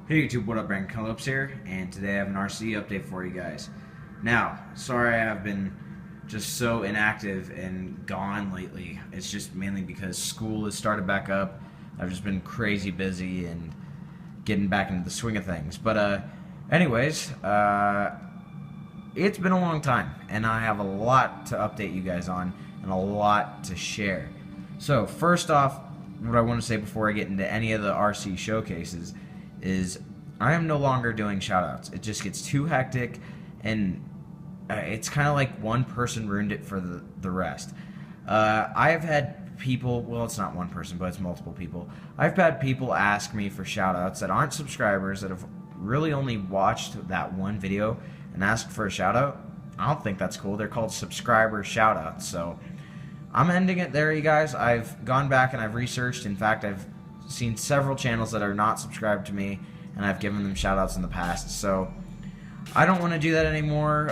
Hey YouTube, what up? Brandon Phillips here, and today I have an RC update for you guys. Now, sorry I have been just so inactive and gone lately. It's just mainly because school has started back up. I've just been crazy busy and getting back into the swing of things. But anyways, it's been a long time, and I have a lot to update you guys on and a lot to share. So first off, what I want to say before I get into any of the RC showcases is I am no longer doing shoutouts. It just gets too hectic, and it's kind of like one person ruined it for the rest. I have had people, well, it's not one person, but it's multiple people. I've had people ask me for shoutouts that aren't subscribers, that have really only watched that one video and asked for a shoutout. I don't think that's cool. They're called subscriber shoutouts. So I'm ending it there, you guys. I've gone back and I've researched. In fact, I've seen several channels that are not subscribed to me, and I've given them shoutouts in the past. So I don't want to do that anymore.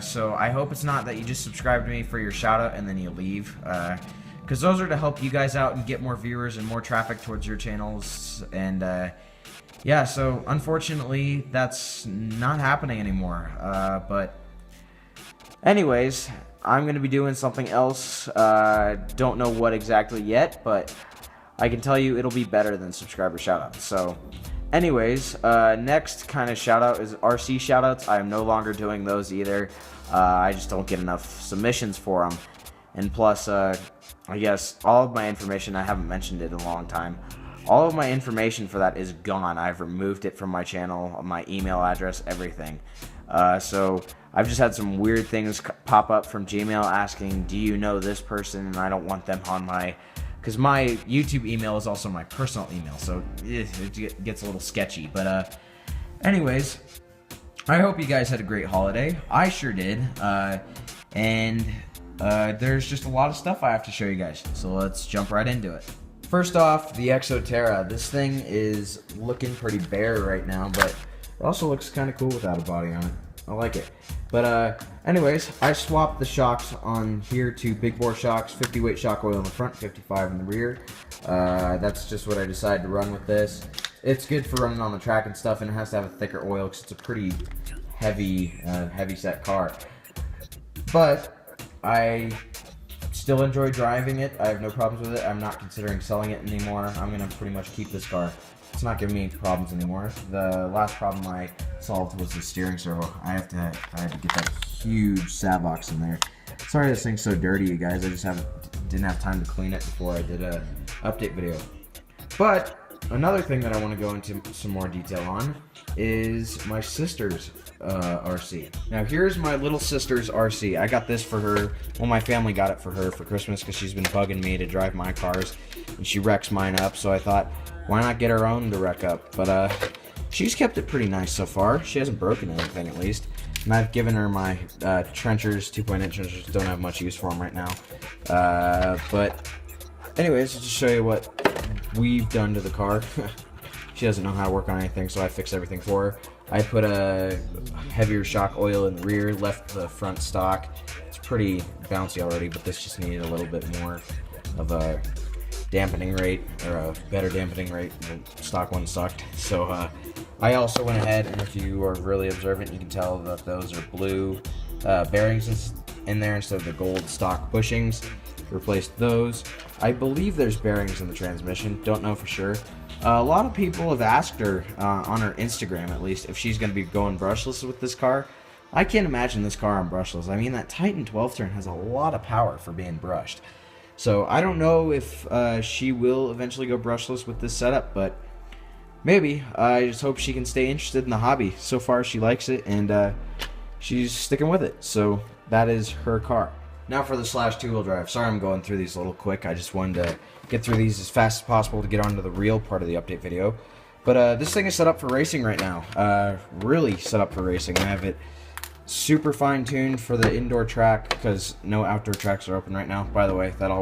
So I hope it's not that you just subscribe to me for your shoutout and then you leave, because those are to help you guys out and get more viewers and more traffic towards your channels. And yeah, so unfortunately that's not happening anymore. But anyways, I'm going to be doing something else. Don't know what exactly yet, but I can tell you it'll be better than subscriber shoutouts. So anyways, next kind of shoutout is RC shoutouts. I am no longer doing those either. I just don't get enough submissions for them. And plus, I guess all of my information, I haven't mentioned it in a long time, all of my information for that is gone. I've removed it from my channel, my email address, everything. So I've just had some weird things pop up from Gmail asking, do you know this person? And I don't want them on my, because my YouTube email is also my personal email, so it gets a little sketchy. But anyways, I hope you guys had a great holiday. I sure did. And there's just a lot of stuff I have to show you guys, so let's jump right into it. First off, the Exoterra. This thing is looking pretty bare right now, but it also looks kind of cool without a body on it. I like it. But anyways, I swapped the shocks on here to big bore shocks, 50 weight shock oil in the front, 55 in the rear. That's just what I decided to run with this. It's good for running on the track and stuff, and it has to have a thicker oil because it's a pretty heavy set car. But I still enjoy driving it. I have no problems with it. I'm not considering selling it anymore. I'm gonna pretty much keep this car. It's not giving me problems anymore. The last problem I solved was the steering servo. I had to get that huge Savox in there. Sorry this thing's so dirty, you guys. I just didn't have time to clean it before I did a update video. But another thing that I want to go into some more detail on is my sister's RC. Now here's my little sister's RC. I got this for her. Well, my family got it for her for Christmas because she's been bugging me to drive my cars, and she wrecks mine up. So I thought, why not get her own to wreck up? But she's kept it pretty nice so far. She hasn't broken anything, at least. And I've given her my trenchers, 2.8 trenchers. Don't have much use for them right now. But anyways, just show you what we've done to the car. She doesn't know how to work on anything, so I fixed everything for her. I put a heavier shock oil in the rear, left the front stock. It's pretty bouncy already, but this just needed a little bit more of a dampening rate, or a better dampening rate. The stock one sucked. So I also went ahead, and if you are really observant, you can tell that those are blue bearings in there instead of the gold stock bushings. Replaced those. I believe there's bearings in the transmission, don't know for sure. A lot of people have asked her, on her Instagram at least, if she's going to be going brushless with this car. I can't imagine this car on brushless. I mean, that Titan 12-turn has a lot of power for being brushed. So I don't know if she will eventually go brushless with this setup, but maybe. I just hope she can stay interested in the hobby. So far she likes it, and she's sticking with it. So that is her car. Now for the slash two-wheel drive. Sorry I'm going through these a little quick. I just wanted to get through these as fast as possible to get onto the real part of the update video. But this thing is set up for racing right now. Really set up for racing. I have it super fine-tuned for the indoor track because no outdoor tracks are open right now. By the way, that'll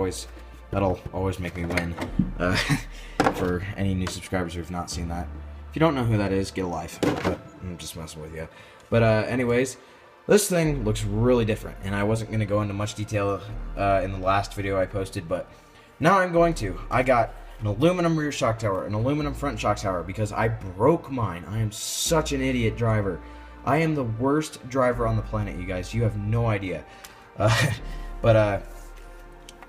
always make me win. For any new subscribers who have not seen that. If you don't know who that is, get a life. But I'm just messing with you. But anyways, this thing looks really different, and I wasn't going to go into much detail in the last video I posted, but now I'm going to. I got an aluminum rear shock tower, an aluminum front shock tower, because I broke mine. I am such an idiot driver. I am the worst driver on the planet, you guys. You have no idea.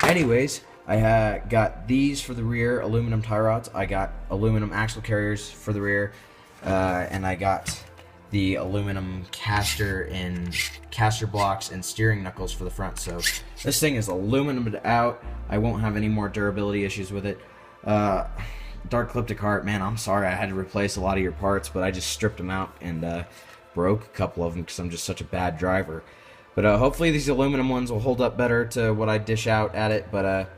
Anyways, I got these for the rear, aluminum tie rods. I got aluminum axle carriers for the rear, and I got the aluminum caster blocks and steering knuckles for the front. So this thing is aluminum out. I won't have any more durability issues with it. Dark Ecliptic Heart, man, I'm sorry I had to replace a lot of your parts, but I just stripped them out and broke a couple of them because I'm just such a bad driver. But hopefully these aluminum ones will hold up better to what I dish out at it. But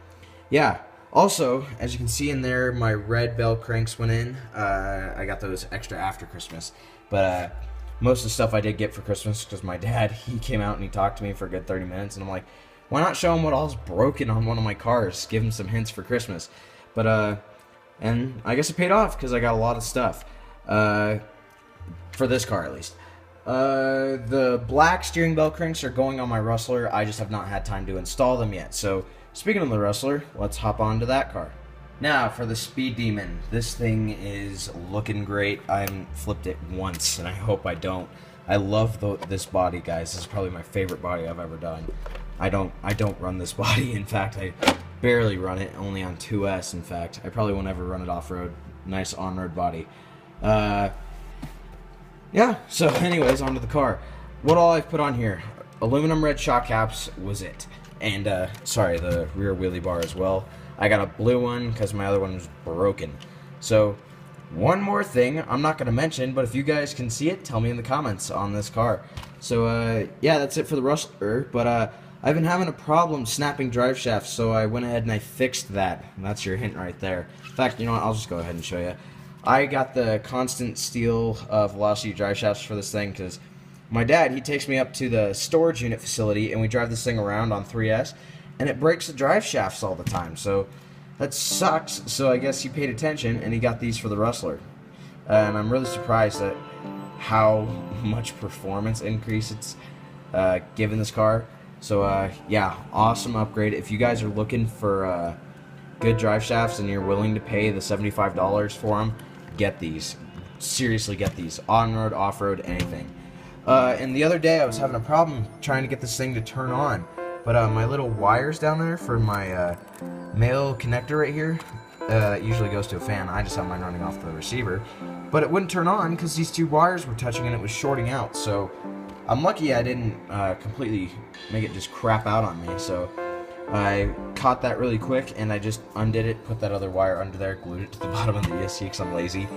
yeah. Also, as you can see in there, my red bell cranks went in. I got those extra after Christmas. But most of the stuff I did get for Christmas because my dad, he came out and he talked to me for a good 30 minutes. And I'm like, why not show him what all's broken on one of my cars? Give him some hints for Christmas. But, and I guess it paid off because I got a lot of stuff. For this car, at least. The black steering bell cranks are going on my Rustler. I just have not had time to install them yet. So, speaking of the Rustler, let's hop on to that car. Now, for the Speed Demon. This thing is looking great. I haven't flipped it once, and I hope I don't. I love this body, guys. This is probably my favorite body I've ever done. I don't run this body. In fact, I barely run it, only on 2S, in fact. I probably won't ever run it off-road. Nice on-road body. Yeah, so anyways, onto the car. What all I've put on here, aluminum red shock caps was it. And, sorry, the rear wheelie bar as well. I got a blue one because my other one was broken. So, one more thing I'm not going to mention, but if you guys can see it, tell me in the comments on this car. So, yeah, that's it for the Rustler. But, I've been having a problem snapping drive shafts, so I went ahead and I fixed that. And that's your hint right there. In fact, you know what, I'll just go ahead and show you. I got the constant steel velocity drive shafts for this thing because my dad, he takes me up to the storage unit facility and we drive this thing around on 3S and it breaks the drive shafts all the time. So that sucks. So I guess he paid attention and he got these for the Rustler. And I'm really surprised at how much performance increase it's given this car. So yeah, awesome upgrade. If you guys are looking for good drive shafts and you're willing to pay the $75 for them, get these. Seriously, get these. On-road, off-road, anything. And the other day I was having a problem trying to get this thing to turn on. But my little wires down there for my male connector right here, usually goes to a fan. I just have mine running off the receiver. But it wouldn't turn on because these two wires were touching and it was shorting out. So I'm lucky I didn't completely make it just crap out on me. So I caught that really quick and I just undid it, put that other wire under there, glued it to the bottom of the ESC because I'm lazy.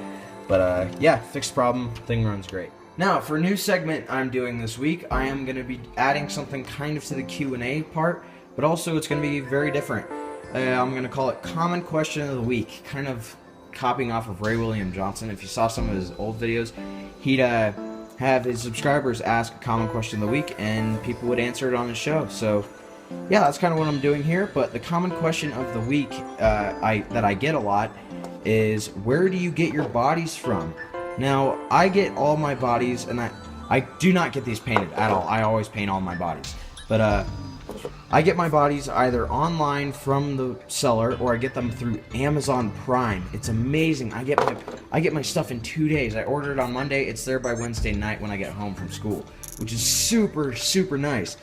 But yeah, fixed problem, thing runs great. Now, for a new segment I'm doing this week, I am going to be adding something kind of to the Q&A part, but also it's going to be very different. I'm going to call it Common Question of the Week, kind of copying off of Ray William Johnson. If you saw some of his old videos, he'd have his subscribers ask a common question of the week, and people would answer it on his show. So yeah, that's kind of what I'm doing here. But the common question of the week that I get a lot is, where do you get your bodies from? Now, I get all my bodies, and I do not get these painted at all. I always paint all my bodies. But I get my bodies either online from the seller, or I get them through Amazon Prime. It's amazing. I get my stuff in 2 days. I order it on Monday. It's there by Wednesday night when I get home from school, which is super, super nice.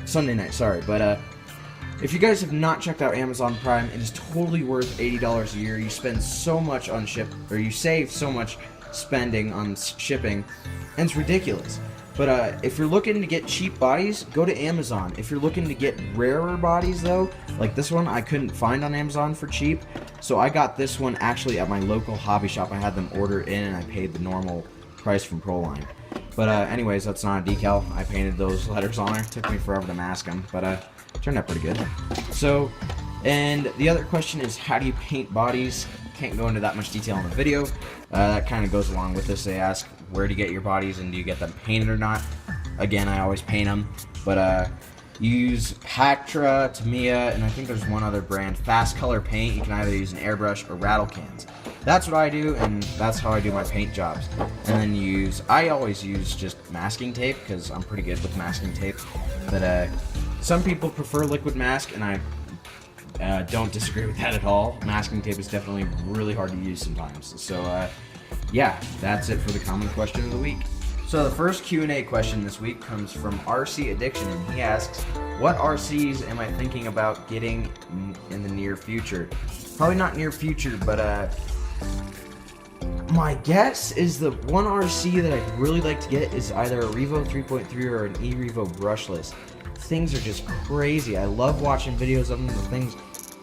Sunday night, sorry. But if you guys have not checked out Amazon Prime, it is totally worth $80 a year. You spend so much on you save so much spending on shipping, and it's ridiculous. But if you're looking to get cheap bodies, go to Amazon. If you're looking to get rarer bodies, though, like this one, I couldn't find on Amazon for cheap, so I got this one actually at my local hobby shop. I had them order in, and I paid the normal price from Proline. But anyways, that's not a decal. I painted those letters on there. It took me forever to mask them, but turned out pretty good. So, and the other question is, how do you paint bodies? Can't go into that much detail in the video. That kind of goes along with this. They ask, where do you get your bodies and do you get them painted or not? Again, I always paint them, but you use Pactra, Tamiya, and I think there's one other brand, Fast Color Paint. You can either use an airbrush or rattle cans. That's what I do, and that's how I do my paint jobs. And then I always use just masking tape because I'm pretty good with masking tape. But some people prefer liquid mask, and I don't disagree with that at all. Masking tape is definitely really hard to use sometimes. So yeah, that's it for the common question of the week. So the first Q&A question this week comes from RC Addiction, and he asks, what RCs am I thinking about getting in the near future? Probably not near future, but my guess is the one RC that I'd really like to get is either a Revo 3.3 or an e-Revo brushless. Things are just crazy. I love watching videos of them. The things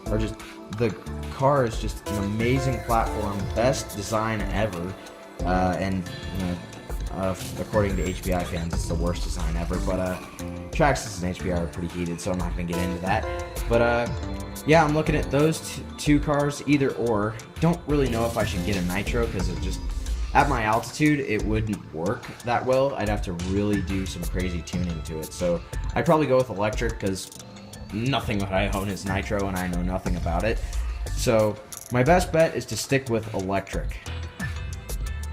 are just, the car is just an amazing platform, best design ever, and you know, according to HPI fans, it's the worst design ever, but Traxxas and HPI are pretty heated, so I'm not going to get into that. But yeah, I'm looking at those two cars, either or. Don't really know if I should get a nitro, because it just, at my altitude, it wouldn't work that well. I'd have to really do some crazy tuning to it, so I'd probably go with electric, because nothing that I own is nitro, and I know nothing about it. So my best bet is to stick with electric.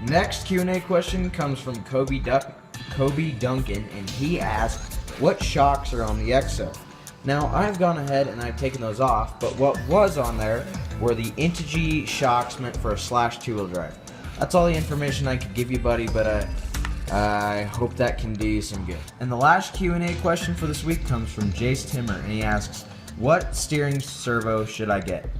Next Q&A question comes from Kobe Duncan, and he asked, what shocks are on the Exo? Now, I've gone ahead and I've taken those off, but what was on there were the Integy shocks meant for a slash two-wheel drive. That's all the information I could give you, buddy, but I hope that can do you some good. And the last Q&A question for this week comes from Jace Timmer, and he asks, what steering servo should I get?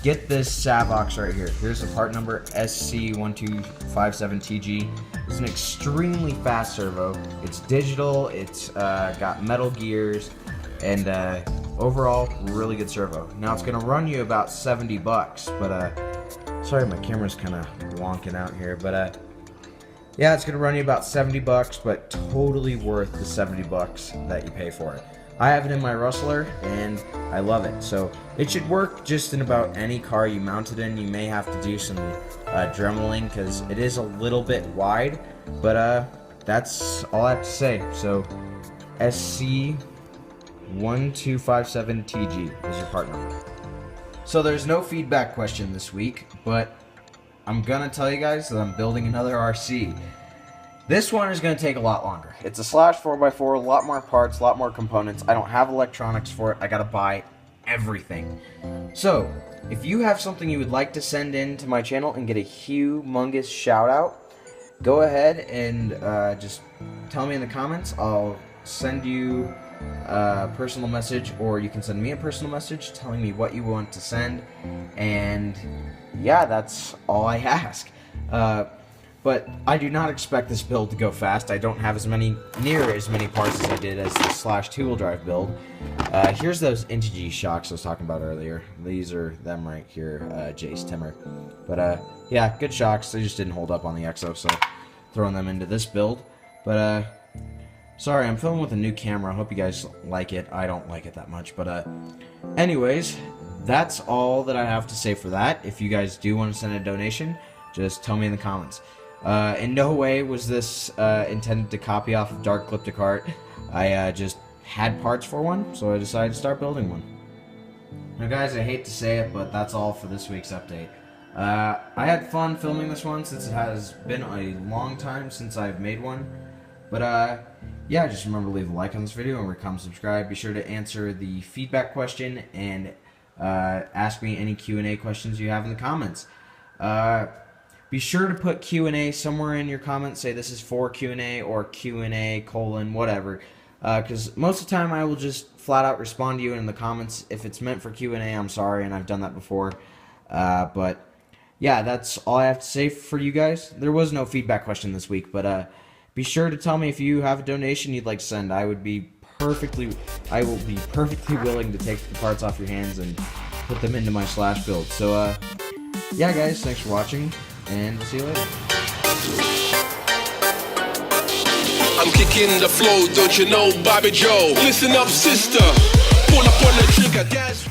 Get this Savox right here. Here's the part number, SC1257TG. It's an extremely fast servo. It's digital, it's got metal gears, and overall, really good servo. Now it's gonna run you about $70, but sorry, my camera's kind of wonking out here, but yeah, it's gonna run you about $70, but totally worth the $70 that you pay for it. I have it in my Rustler, and I love it. So it should work just in about any car you mount it in. You may have to do some dremeling, because it is a little bit wide, but that's all I have to say. So SC1257TG is your part number. So there's no feedback question this week, but I'm gonna tell you guys that I'm building another RC. This one is going to take a lot longer. It's a slash 4x4, a lot more parts, a lot more components. I don't have electronics for it. I got to buy everything. So, if you have something you would like to send in to my channel and get a humongous shout out, go ahead and just tell me in the comments. I'll send you a personal message, or you can send me a personal message telling me what you want to send. And yeah, that's all I ask. But I do not expect this build to go fast. I don't have near as many parts as I did as the slash two-wheel drive build. Here's those Integy shocks I was talking about earlier. These are them right here, Jace Timmer. But yeah, good shocks. They just didn't hold up on the Exo, so throwing them into this build. But sorry, I'm filming with a new camera. I hope you guys like it. I don't like it that much. But anyways, that's all that I have to say for that. If you guys do want to send a donation, just tell me in the comments. In no way was this intended to copy off of Dark Crypticart. I just had parts for one, so I decided to start building one. Now guys, I hate to say it, but that's all for this week's update. I had fun filming this one since it has been a long time since I've made one. But yeah, just remember to leave a like on this video and comment, subscribe. Be sure to answer the feedback question and ask me any Q&A questions you have in the comments. Be sure to put Q&A somewhere in your comments. Say this is for Q&A or Q&A : whatever. Because most of the time I will just flat out respond to you in the comments. If it's meant for Q&A, I'm sorry, and I've done that before. But yeah, that's all I have to say for you guys. There was no feedback question this week, but be sure to tell me if you have a donation you'd like to send. I will be perfectly willing to take the parts off your hands and put them into my slash build. So yeah guys, thanks for watching, and we'll see you later. I'm kicking the flow, don't you know, Bobby Joe? Listen up, sister. Pull up on the trigger, guys.